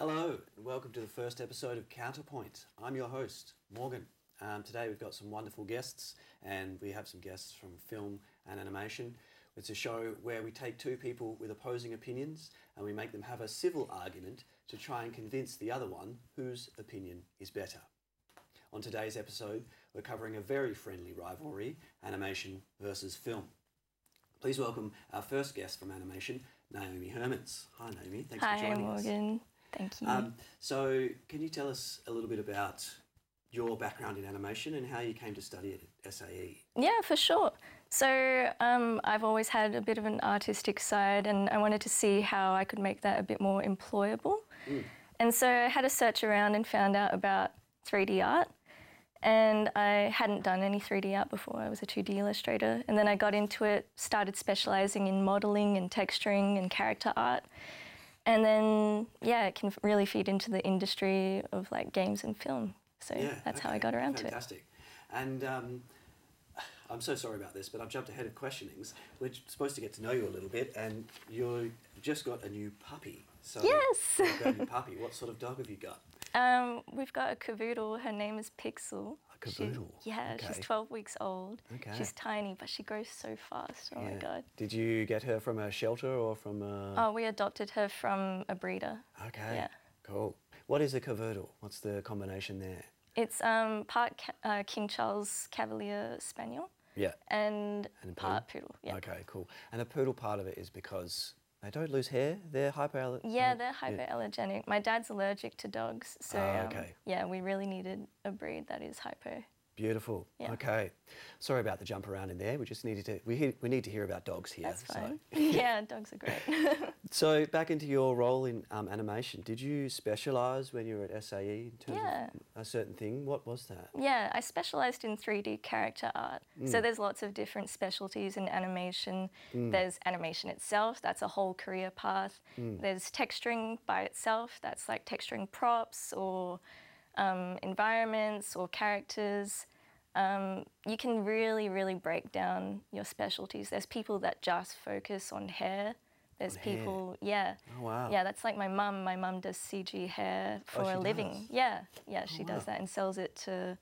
Hello, and welcome to the first episode of Counterpoint. I'm your host, Morgan. Today we've got some wonderful guests, and we have some guests from film and animation. It's a show where we take two people with opposing opinions and we make them have a civil argument to try and convince the other one whose opinion is better. On today's episode, we're covering a very friendly rivalry, animation versus film. Please welcome our first guest from animation, Naomi Hermans. Hi Naomi, thanks for joining us. Hi Morgan, thank you. So can you tell us a little bit about your background in animation and how you came to study at SAE? Yeah, for sure. So I've always had a bit of an artistic side, and I wanted to see how I could make that a bit more employable. And so I had a search around and found out about 3D art. And I hadn't done any 3D art before. I was a 2D illustrator. And then I got into it, started specialising in modelling and texturing and character art. And then, yeah, it can really feed into the industry of like games and film. So that's how I got around to it. Fantastic. And I'm so sorry about this, but I've jumped ahead of questionings. We're supposed to get to know you a little bit, and you've just got a new puppy. So yes! You've got a new puppy. What sort of dog have you got? We've got a cavoodle. Her name is Pixel. A cavoodle? She's 12 weeks old. Okay. She's tiny, but she grows so fast. Oh my God. Did you get her from a shelter or from a... Oh, we adopted her from a breeder. Okay. Yeah. Cool. What is a cavoodle? What's the combination there? It's part King Charles Cavalier Spaniel. Yeah. And part poodle. Yeah. Okay, cool. And the poodle part of it is because they don't lose hair? They're hypoallergenic? Yeah, they're hypoallergenic. My dad's allergic to dogs, so okay. Yeah, we really needed a breed that is hypo. Beautiful. Yeah. Okay. Sorry about the jump around in there. We just needed to. We need to hear about dogs here. That's fine. So. Yeah, dogs are great. So back into your role in animation. Did you specialise when you were at SAE in terms of a certain thing? What was that? Yeah, I specialised in 3D character art. So there's lots of different specialties in animation. There's animation itself. That's a whole career path. There's texturing by itself. That's like texturing props or environments or characters. You can really break down your specialties. There's people that just focus on hair. There's people, Oh, wow. Yeah, that's like my mum. My mum does CG hair for a living. Does? Yeah, she does that and sells it to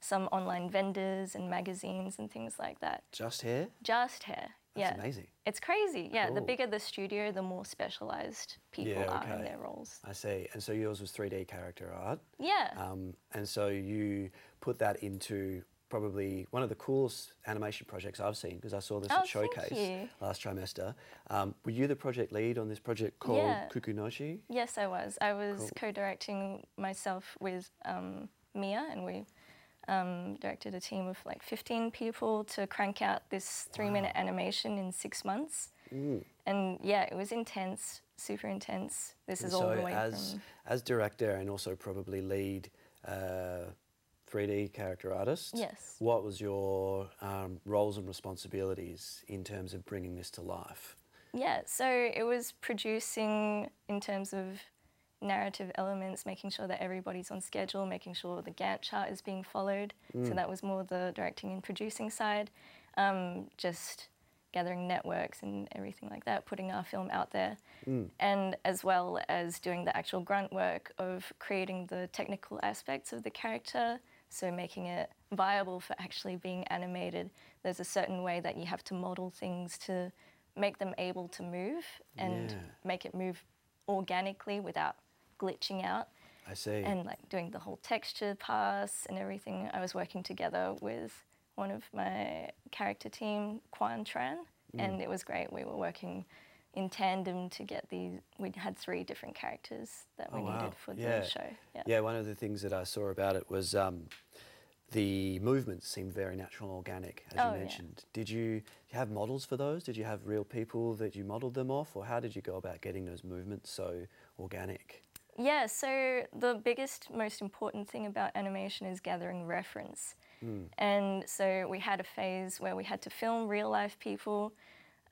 some online vendors and magazines and things like that. Just hair? Just hair. That's amazing. It's crazy. Yeah, Cool. The bigger the studio, the more specialised people are in their roles. I see. And so yours was 3D character art. Yeah. And so you put that into probably one of the coolest animation projects I've seen, because I saw this at Showcase last trimester. Were you the project lead on this project called Kukunoshi? Yes, I was. I was co-directing myself with Mia, and we directed a team of like 15 people to crank out this 3-minute animation in 6 months. And yeah, it was intense, super intense. This is all the way from... As director and also probably lead 3D character artist, yes. What was your roles and responsibilities in terms of bringing this to life? Yeah, so it was producing in terms of narrative elements, making sure that everybody's on schedule, making sure the Gantt chart is being followed. So that was more the directing and producing side. Just gathering networks and everything like that, putting our film out there. And as well as doing the actual grunt work of creating the technical aspects of the character, so making it viable for actually being animated. There's a certain way that you have to model things to make them able to move and make it move organically without glitching out. I see. And like doing the whole texture pass and everything. I was working together with one of my character team, Quan Tran, and it was great. We were working in tandem to get these. We had 3 different characters that we needed for the show. Yeah, one of the things that I saw about it was the movements seemed very natural and organic, as you mentioned. Did you have models for those? Did you have real people that you modelled them off, or how did you go about getting those movements so organic? Yeah, so the biggest, most important thing about animation is gathering reference. And so we had a phase where we had to film real life people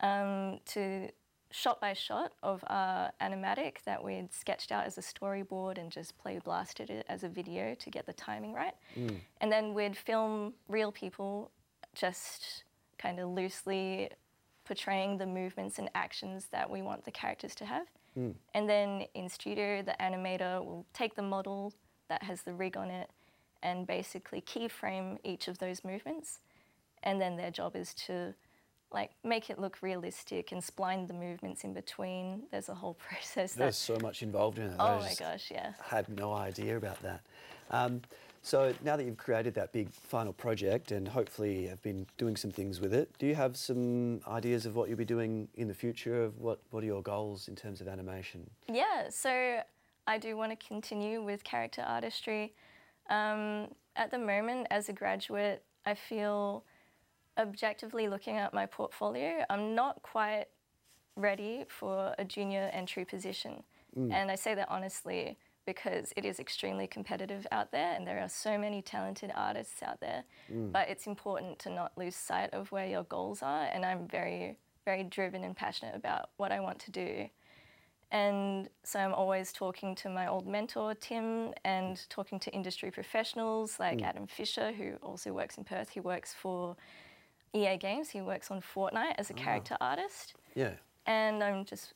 to shot by shot of our animatic that we'd sketched out as a storyboard and just play blasted it as a video to get the timing right. And then we'd film real people just kind of loosely portraying the movements and actions that we want the characters to have. And then in studio, the animator will take the model that has the rig on it and basically keyframe each of those movements. And then their job is to like make it look realistic and spline the movements in between. There's a whole process. There's so much involved in it. Oh my gosh, yeah. Had no idea about that. So now that you've created that big final project and hopefully have been doing some things with it, do you have some ideas of what you'll be doing in the future? Of what are your goals in terms of animation? Yeah, so I do want to continue with character artistry. At the moment, as a graduate, I feel objectively looking at my portfolio, I'm not quite ready for a junior entry position. And I say that honestly because it is extremely competitive out there and there are so many talented artists out there. But it's important to not lose sight of where your goals are, and I'm very, very driven and passionate about what I want to do. And so I'm always talking to my old mentor, Tim, and talking to industry professionals like Adam Fisher, who also works in Perth. He works for EA Games. He works on Fortnite as a character artist. Yeah. And I'm just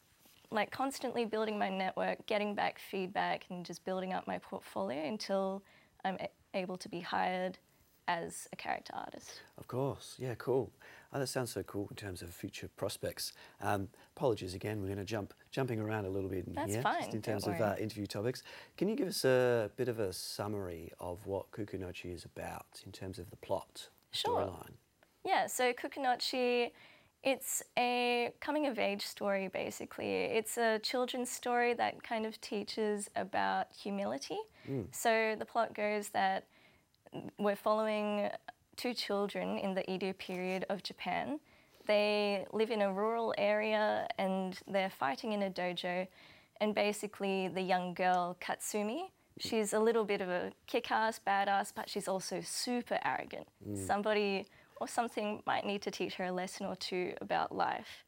like constantly building my network, getting back feedback and just building up my portfolio until I'm able to be hired as a character artist. Of course, yeah, cool. Oh, that sounds so cool in terms of future prospects. Apologies again, we're going to jumping around a little bit in That's here, fine, just in terms don't of worry. interview topics. Can you give us a bit of a summary of what Kukunochi is about in terms of the plot, Sure. storyline? Yeah, so Kukunochi, it's a coming-of-age story, basically. It's a children's story that kind of teaches about humility. So the plot goes that we're following two children in the Edo period of Japan. They live in a rural area and they're fighting in a dojo. And basically the young girl, Katsumi, she's a little bit of a kick-ass, badass, but she's also super arrogant. Somebody or something might need to teach her a lesson or two about life.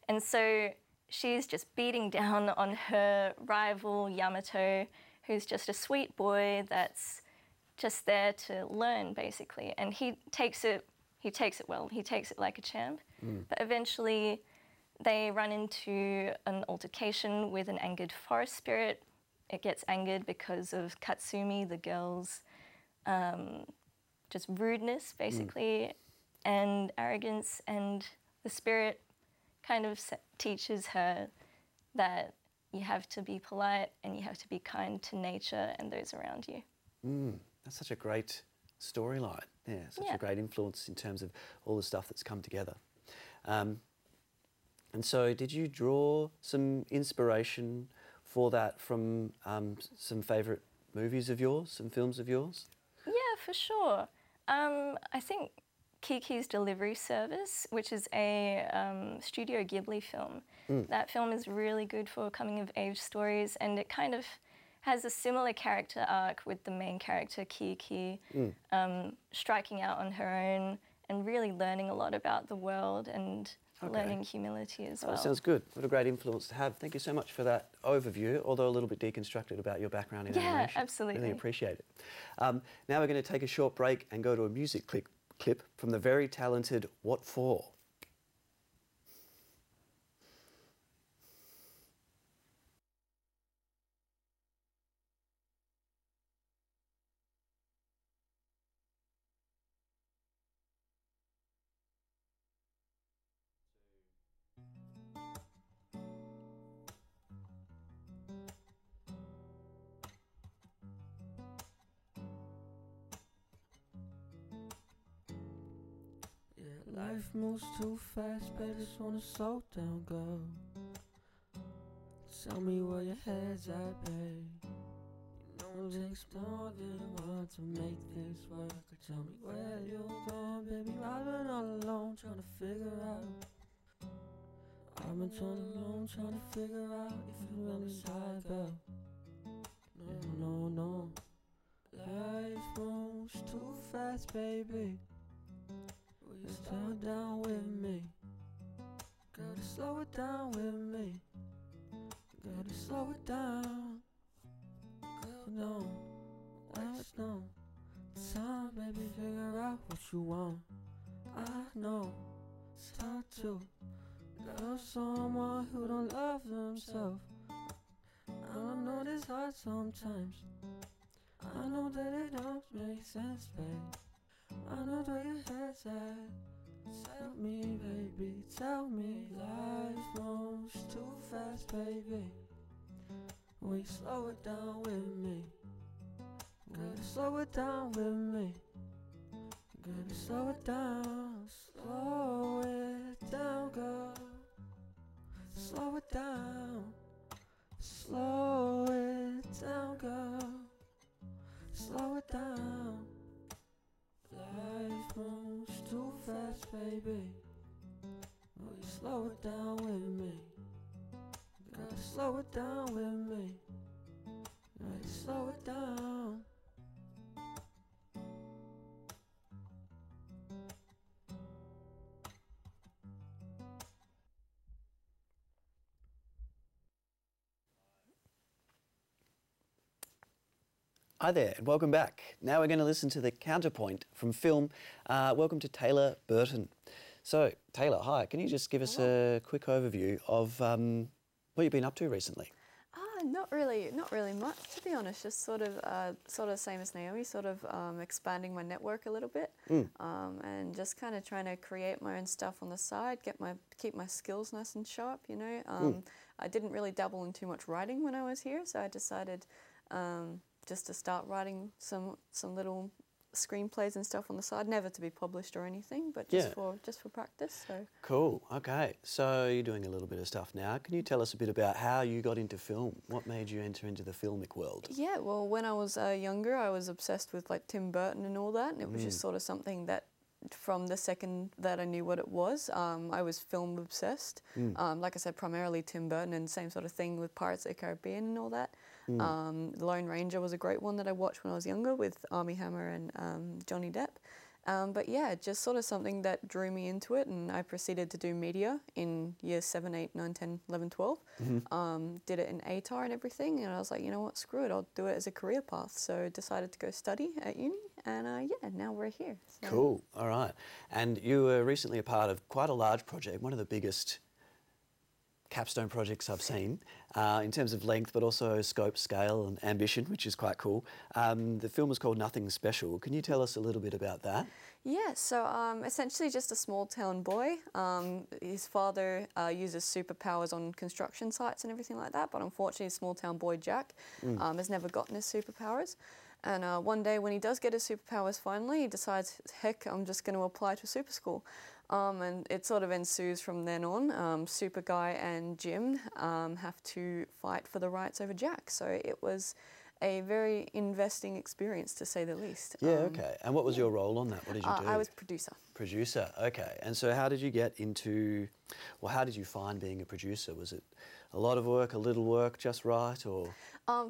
And so she's just beating down on her rival, Yamato, who's just a sweet boy that's just there to learn, basically. And he takes it well. He takes it like a champ. But eventually they run into an altercation with an angered forest spirit. It gets angered because of Katsumi, the girl's just rudeness, basically, and arrogance. And the spirit kind of teaches her that you have to be polite and you have to be kind to nature and those around you. That's such a great storyline. Yeah, such a great influence in terms of all the stuff that's come together. And so did you draw some inspiration for that from some favourite movies of yours, some films of yours? Yeah, for sure. I think Kiki's Delivery Service, which is a Studio Ghibli film. That film is really good for coming-of-age stories, and it kind of has a similar character arc with the main character, Kiki, striking out on her own and really learning a lot about the world and learning humility as well. That sounds good. What a great influence to have. Thank you so much for that overview, although a little bit deconstructed about your background in animation. Yeah, absolutely. Really appreciate it. Now we're going to take a short break and go to a music clip from the very talented What For? Life moves too fast, but I just wanna slow down, girl. Tell me where your head's at, babe. You know it takes more than one to make things work. Tell me where you're going, baby. I've been all alone trying to figure out. I've been trying to figure out if you really side, girl. No. Life moves too fast, baby. Will you slow it down with me? Gotta slow it down with me. Gotta slow it down. Girl, no, there's no time, baby. Figure out what you want. I know it's hard to Love someone who don't love themselves. I know this hard sometimes. I know that it don't make sense, babe. I know where your head's at. Tell me, baby, tell me. Life moves too fast, baby. Will you slow it down with me? Gotta slow it down with me. Gotta slow it down. Slow it down, girl. Slow it down. Slow it down, girl. Slow it down. Life moves too fast, baby. Will you slow it down with me? Gotta slow it down with me. Gotta slow it down. Hi there, and welcome back. Now we're going to listen to the Counterpoint from film. Welcome to Taylor Burton. So, Taylor, hi. Can you just give us a quick overview of what you've been up to recently? Not really much, to be honest. Just sort of same as Naomi, sort of expanding my network a little bit, and just kind of trying to create my own stuff on the side, keep my skills nice and sharp. You know, I didn't really dabble in too much writing when I was here, so I decided just to start writing some little screenplays and stuff on the side, never to be published or anything, but just for practice. So cool. Okay, so you're doing a little bit of stuff now. Can you tell us a bit about how you got into film? What made you enter into the filmic world? Yeah, well, when I was younger, I was obsessed with like Tim Burton and all that, and it was just sort of something that from the second that I knew what it was, I was film obsessed. Like I said, primarily Tim Burton, and same sort of thing with Pirates of the Caribbean and all that. The Lone Ranger was a great one that I watched when I was younger with Armie Hammer and Johnny Depp. But yeah, just sort of something that drew me into it, and I proceeded to do media in years 7, 8, 9, 10, 11, 12. Did it in ATAR and everything, and I was like, you know what, screw it, I'll do it as a career path. So decided to go study at uni, and yeah, now we're here. So. Cool, all right. And you were recently a part of quite a large project, one of the biggest capstone projects I've seen in terms of length, but also scope, scale and ambition, which is quite cool. The film is called Nothing Special. Can you tell us a little bit about that? Yeah, so essentially just a small town boy. His father uses superpowers on construction sites and everything like that, but unfortunately small town boy Jack has never gotten his superpowers. And one day when he does get his superpowers finally, he decides, heck, I'm just going to apply to super school. And it sort of ensues from then on. Super Guy and Jim have to fight for the rights over Jack. So it was a very investing experience, to say the least. Yeah, okay. And what was your role on that? What did you do? I was producer. Producer, okay. And so how did you get into, well, how did you find being a producer? Was it a lot of work, a little work, just right, or?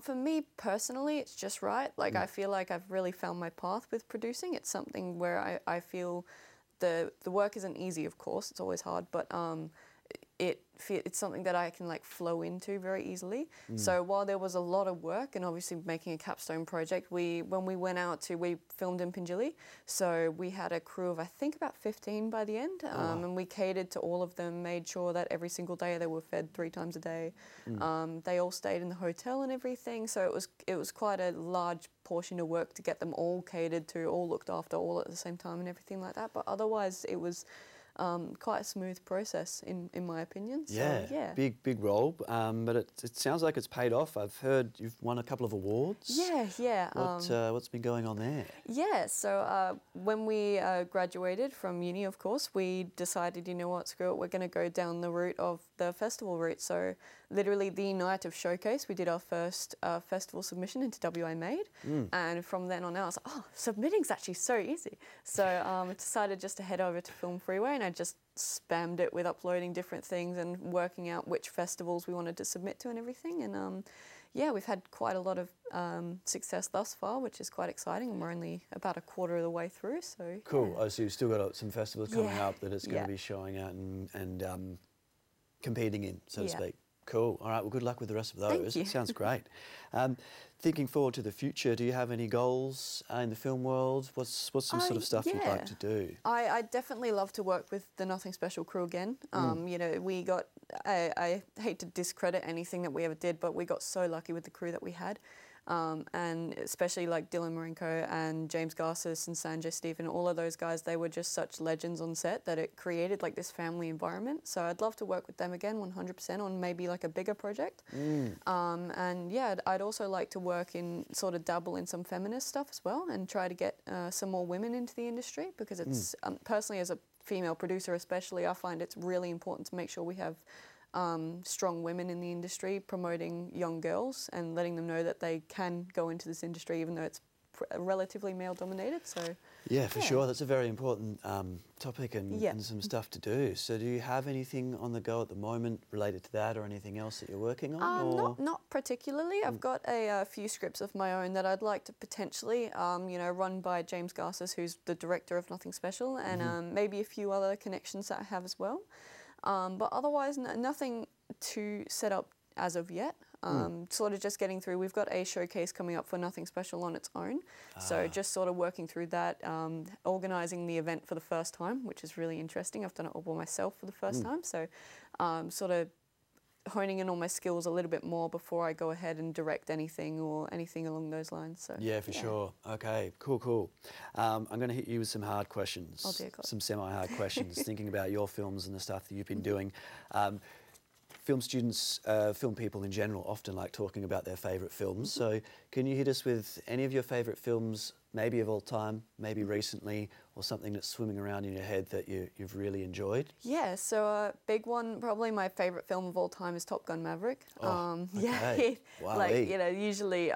For me personally, it's just right. Like I feel like I've really found my path with producing. It's something where I feel the work isn't easy, of course. It's always hard, but it's something that I can like flow into very easily. So while there was a lot of work and obviously making a capstone project, when we went out we filmed in Pingelly, so we had a crew of I think about 15 by the end, and we catered to all of them, made sure that every single day they were fed 3 times a day. They all stayed in the hotel and everything, so it was quite a large portion of work to get them all catered to, all looked after, all at the same time and everything like that. But otherwise it was quite a smooth process in my opinion. So, yeah. Big role, but it sounds like it's paid off. I've heard you've won a couple of awards. Yeah. What's been going on there? Yeah, so when we graduated from uni, of course, we decided, you know what, screw it, we're going to go down the route of the festival route. So literally the night of showcase, we did our first festival submission into WA Made. And from then on out, I was like, oh, submitting's actually so easy. So I decided just to head over to Film Freeway, and I just spammed it with uploading different things and working out which festivals we wanted to submit to and everything. And yeah, we've had quite a lot of success thus far, which is quite exciting. And we're only about a quarter of the way through, so cool. Yeah. Oh, so you've still got some festivals coming up that it's going to be showing out and competing in, so to speak. Cool. All right. Well, good luck with the rest of Thank those. you. It sounds great. Thinking forward to the future, do you have any goals in the film world? What's some sort of stuff you'd like to do? I definitely love to work with the Nothing Special crew again. You know, we got, I hate to discredit anything that we ever did, but we got so lucky with the crew that we had. And especially like Dylan Marinko and James Garces and Sanjay Stephen, all of those guys, they were just such legends on set that it created like this family environment. So I'd love to work with them again 100% on maybe like a bigger project. And yeah, I'd also like to work in, sort of dabble in some feminist stuff as well and try to get some more women into the industry, because it's, personally as a female producer especially, I find it's really important to make sure we have strong women in the industry promoting young girls and letting them know that they can go into this industry even though it's relatively male dominated. So yeah, for sure, that's a very important topic and some stuff to do. So do you have anything on the go at the moment related to that, or anything else that you're working on? Not particularly. I've got a few scripts of my own that I'd like to potentially you know, run by James Garces, who's the director of Nothing Special, and maybe a few other connections that I have as well. But otherwise, nothing to set up as of yet. Sort of just getting through. We've got a showcase coming up for Nothing Special on its own. So just sort of working through that, organising the event for the first time, which is really interesting. I've done it all by myself for the first time. So sort of honing in on my skills a little bit more before I go ahead and direct anything or anything along those lines. So yeah, for sure. Okay, cool. I'm going to hit you with some hard questions. Oh dear God. Some semi-hard questions, thinking about your films and the stuff that you've been doing. Film students, film people in general, often like talking about their favourite films. So can you hit us with any of your favourite films, maybe of all time, maybe recently, or something that's swimming around in your head that you've really enjoyed? Yeah, so a big one, probably my favourite film of all time is Top Gun Maverick. Okay. Like, you know, usually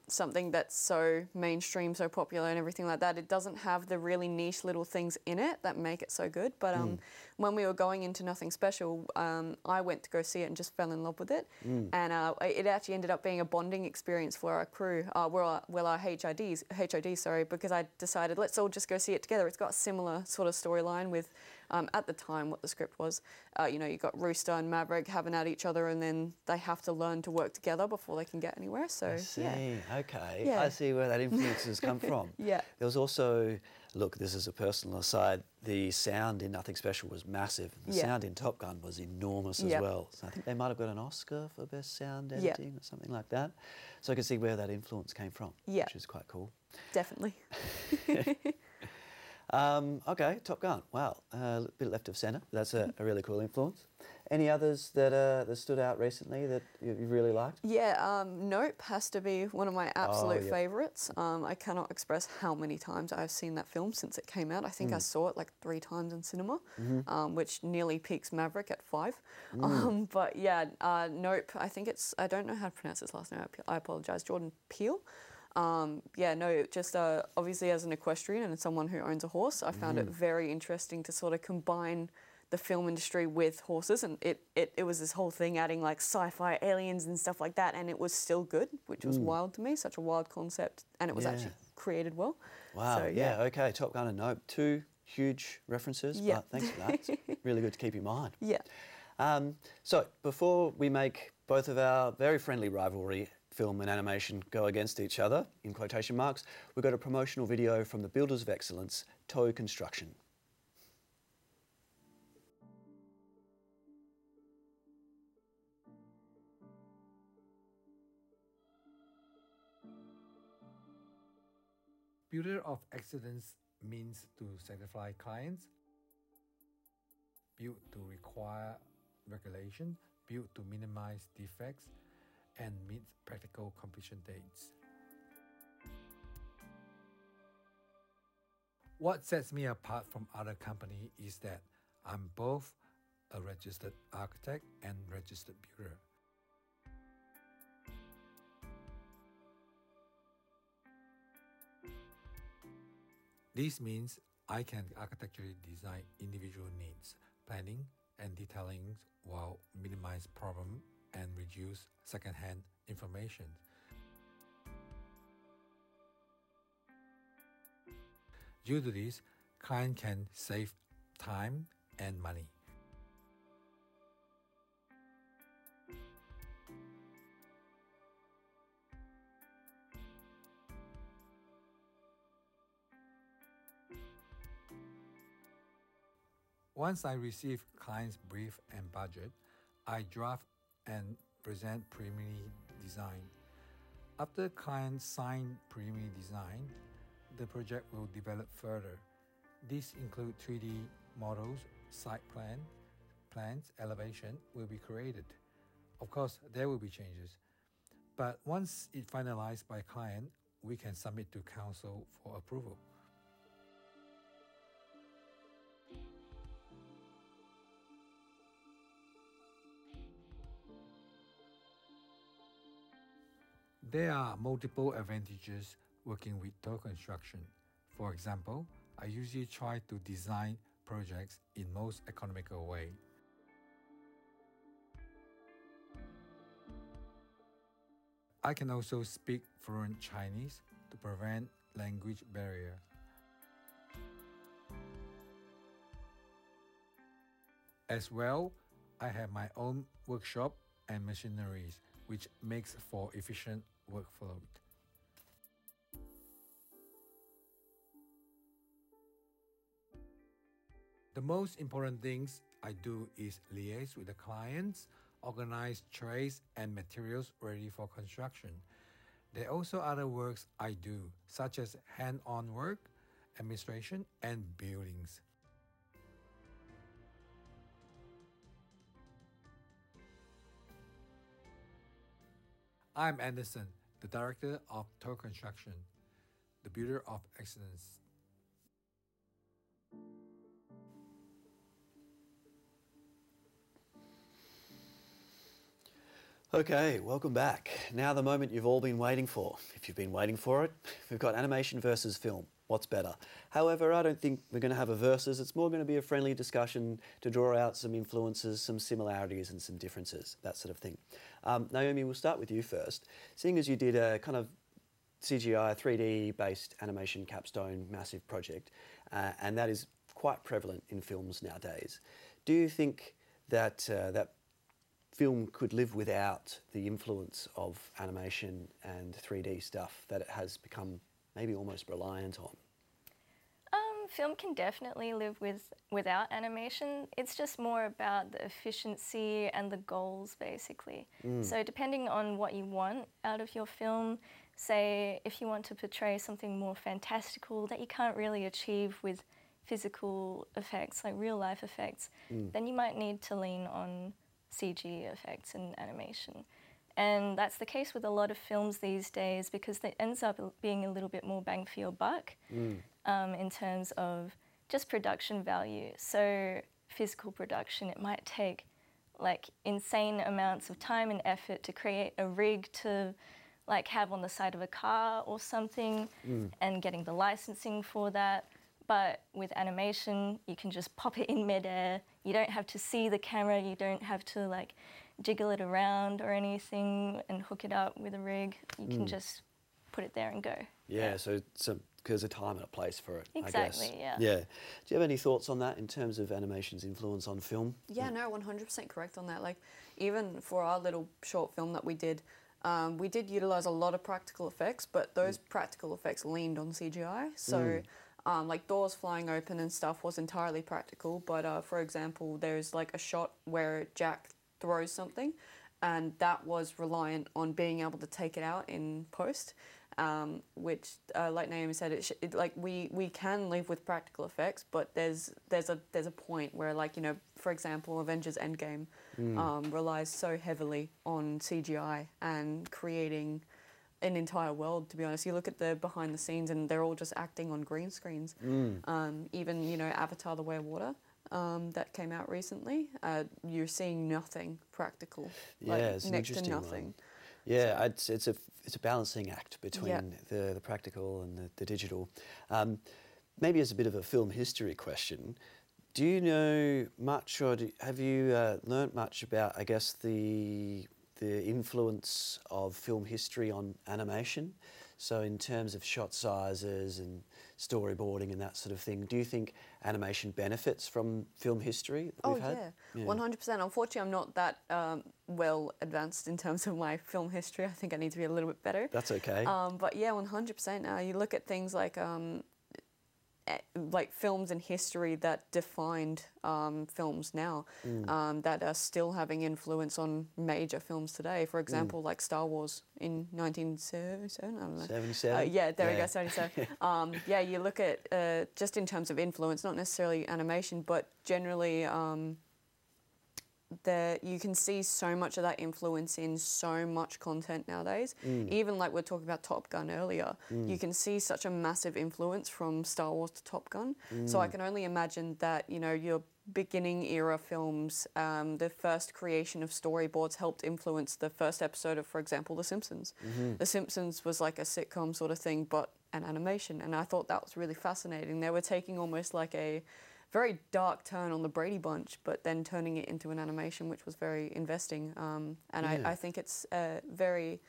something that's so mainstream, so popular and everything like that, it doesn't have the really niche little things in it that make it so good. But when we were going into Nothing Special, I went to go see it and just fell in love with it. And it actually ended up being a bonding experience for our crew, our HIDs, because I decided let's all just go see it together. It's got a similar sort of storyline with, at the time, what the script was. You know, you got Rooster and Maverick having at each other, and then they have to learn to work together before they can get anywhere. So I see. yeah. Okay. Yeah. I see where that influence has come from. Yeah. There was also, look, this is a personal aside, the sound in Nothing Special was massive. The sound in Top Gun was enormous as well. So I think they might have got an Oscar for Best Sound Editing or something like that. So I can see where that influence came from, which is quite cool. Definitely. Okay, Top Gun. Wow, a bit left of centre. That's a really cool influence. Any others that stood out recently that you really liked? Yeah, Nope has to be one of my absolute favourites. I cannot express how many times I've seen that film since it came out. I think I saw it like 3 times in cinema, which nearly peaks Maverick at 5. But yeah, Nope, I think it's, I don't know how to pronounce his last name, I apologise, Jordan Peele. Yeah, no, just obviously as an equestrian and someone who owns a horse, I found it very interesting to sort of combine the film industry with horses, and it was this whole thing adding like sci-fi aliens and stuff like that, and it was still good, which was wild to me, such a wild concept, and it was actually created well. Wow, so, yeah, okay, Top Gun and Nope, 2 huge references, but thanks for that. It's really good to keep in mind. Yeah. So before we make both of our very friendly rivalry, film and animation, go against each other, in quotation marks, we've got a promotional video from the Builders of Excellence, Toe Construction. Builder of excellence means to satisfy clients, build to require regulation, build to minimize defects, and meet practical completion dates. What sets me apart from other companies is that I'm both a registered architect and registered builder. This means I can architecturally design individual needs, planning and detailing while minimize problem and reduce second-hand information. Due to this, client can save time and money. Once I receive client's brief and budget, I draft and present preliminary design. After client sign preliminary design, the project will develop further. These include 3D models, site plans, elevation will be created. Of course, there will be changes. But once it's finalized by client, we can submit to council for approval. There are multiple advantages working with toll construction. For example, I usually try to design projects in most economical way. I can also speak fluent Chinese to prevent language barrier. As well, I have my own workshop and machineries, which makes for efficient workflow. The most important things I do is liaise with the clients, organize trays and materials ready for construction. There are also other works I do, such as hand-on work, administration, and buildings. I'm Anderson, the Director of Toll Construction, the Builder of Excellence. Okay, welcome back. Now the moment you've all been waiting for. If you've been waiting for it, we've got animation versus film. What's better? However, I don't think we're going to have a versus. It's more going to be a friendly discussion to draw out some influences, some similarities and some differences, that sort of thing. Naomi, we'll start with you first. Seeing as you did a kind of CGI, 3D-based animation capstone massive project, and that is quite prevalent in films nowadays, do you think that that film could live without the influence of animation and 3D stuff that it has become maybe almost reliant on? Film can definitely live without animation. It's just more about the efficiency and the goals, basically. So depending on what you want out of your film, say if you want to portray something more fantastical that you can't really achieve with physical effects, like real life effects, then you might need to lean on CG effects and animation. And that's the case with a lot of films these days because it ends up being a little bit more bang for your buck in terms of just production value. So physical production, it might take like insane amounts of time and effort to create a rig to like have on the side of a car or something and getting the licensing for that. But with animation, you can just pop it in midair. You don't have to see the camera. You don't have to like jiggle it around or anything and hook it up with a rig. You can just put it there and go. Yeah, so there's a time and a place for it, Exactly, I guess. yeah. Yeah. Do you have any thoughts on that in terms of animation's influence on film? Yeah, no, 100% correct on that. Like, even for our little short film that we did utilise a lot of practical effects, but those practical effects leaned on CGI. So, like doors flying open and stuff was entirely practical. But for example, there's like a shot where Jack throws something, and that was reliant on being able to take it out in post. Which, like Naomi said, like we can live with practical effects, but there's a point where, like, you know, for example, Avengers Endgame relies so heavily on CGI and creating an entire world. To be honest, you look at the behind the scenes and they're all just acting on green screens. Even, you know, Avatar: The Way of Water. That came out recently. You're seeing nothing practical. Yeah, like, it's an next to interesting nothing. one. Yeah, so it's a balancing act between the practical and the digital. Maybe as a bit of a film history question, do you know much, or have you learnt much about, I guess, the influence of film history on animation? So in terms of shot sizes and storyboarding and that sort of thing, do you think animation benefits from film history that we've had? Yeah, 100%. Unfortunately, I'm not that well advanced in terms of my film history. I think I need to be a little bit better. That's okay. But yeah, 100%. You look at things like like films in history that defined films now, that are still having influence on major films today. For example, like Star Wars in 1977, I don't know. 77? Yeah, there we go, 77. Yeah, you look at, just in terms of influence, not necessarily animation, but generally you can see so much of that influence in so much content nowadays. Even like we're talking about Top Gun earlier, you can see such a massive influence from Star Wars to Top Gun. So I can only imagine that, you know, your beginning era films, the first creation of storyboards helped influence the first episode of, for example, The Simpsons. The Simpsons was like a sitcom sort of thing, but an animation. And I thought that was really fascinating. They were taking almost like a very dark turn on the Brady Bunch, but then turning it into an animation, which was very investing. I think it's a very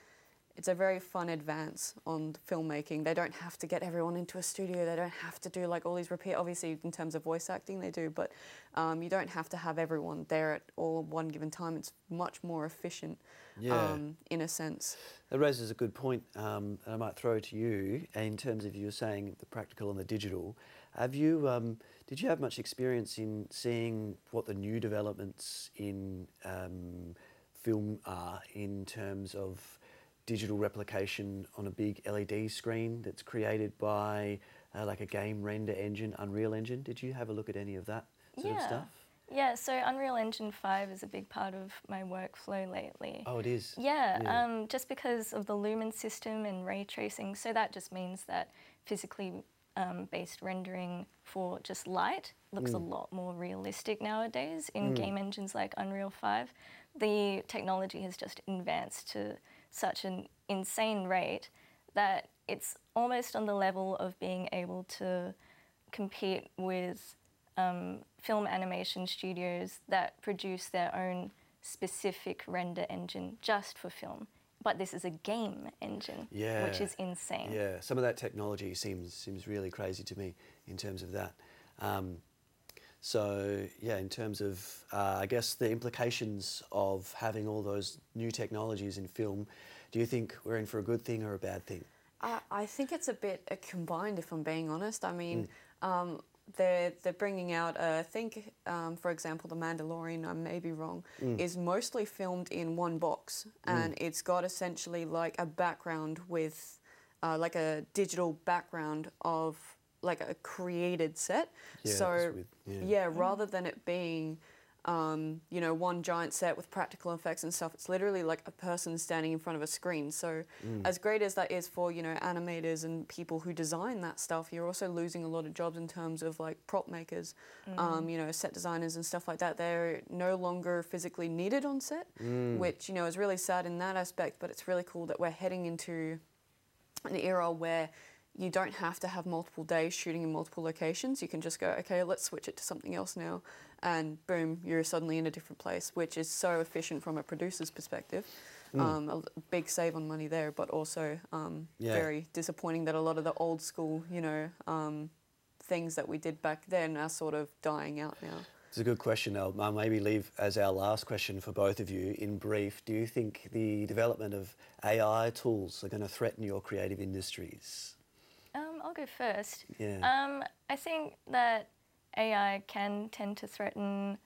fun advance on filmmaking. They don't have to get everyone into a studio. They don't have to do like all these obviously in terms of voice acting they do, but you don't have to have everyone there at all one given time. It's much more efficient in a sense. That raises a good point that I might throw to you in terms of you were saying the practical and the digital. Have you, did you have much experience in seeing what the new developments in film are in terms of digital replication on a big LED screen that's created by like a game render engine, Unreal Engine? Did you have a look at any of that sort of stuff? Yeah, so Unreal Engine 5 is a big part of my workflow lately. Oh, it is? Yeah, just because of the lumen system and ray tracing. So that just means that physically based rendering for just light looks a lot more realistic nowadays in game engines like Unreal 5. The technology has just advanced to such an insane rate that it's almost on the level of being able to compete with film animation studios that produce their own specific render engine just for film. But this is a game engine, which is insane. Yeah, some of that technology seems really crazy to me in terms of that. So yeah, in terms of, I guess, the implications of having all those new technologies in film, do you think we're in for a good thing or a bad thing? I think it's a bit combined, if I'm being honest. I mean, they're bringing out, I think, for example, The Mandalorian, I may be wrong, is mostly filmed in one box. And it's got essentially like a background with, like a digital background of like a created set. Yeah, so, rather than it being, you know, one giant set with practical effects and stuff, it's literally like a person standing in front of a screen. So as great as that is for, you know, animators and people who design that stuff, you're also losing a lot of jobs in terms of like prop makers, you know, set designers and stuff like that. They're no longer physically needed on set, which, you know, is really sad in that aspect, but it's really cool that we're heading into an era where you don't have to have multiple days shooting in multiple locations. You can just go, okay, let's switch it to something else now. And boom, you're suddenly in a different place, which is so efficient from a producer's perspective. A big save on money there, but also very disappointing that a lot of the old school, you know, things that we did back then are sort of dying out now. It's a good question. I'll maybe leave as our last question for both of you in brief. Do you think the development of AI tools are going to threaten your creative industries? I'll go first. Yeah. I think that AI can tend to threaten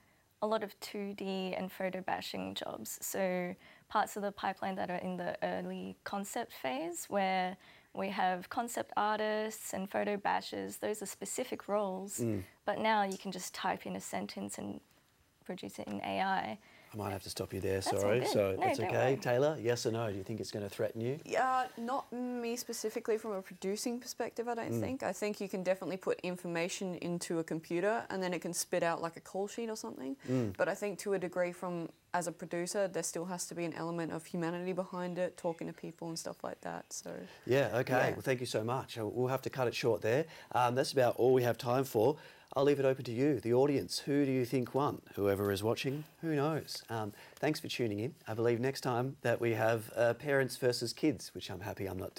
a lot of 2D and photo bashing jobs. So parts of the pipeline that are in the early concept phase where we have concept artists and photo bashers, those are specific roles. But now you can just type in a sentence and produce it in AI. I might have to stop you there, That's sorry. all good. So No, that's don't okay. worry. Taylor, yes or no? Do you think it's going to threaten you? Yeah, not me specifically from a producing perspective, I don't think. I think you can definitely put information into a computer and then it can spit out like a call sheet or something. But I think to a degree as a producer, there still has to be an element of humanity behind it, talking to people and stuff like that. So Yeah, okay. Yeah. Well, thank you so much. We'll have to cut it short there. That's about all we have time for. I'll leave it open to you, the audience. Who do you think won? Whoever is watching, who knows? Thanks for tuning in. I believe next time that we have parents versus kids, which I'm happy I'm not doing.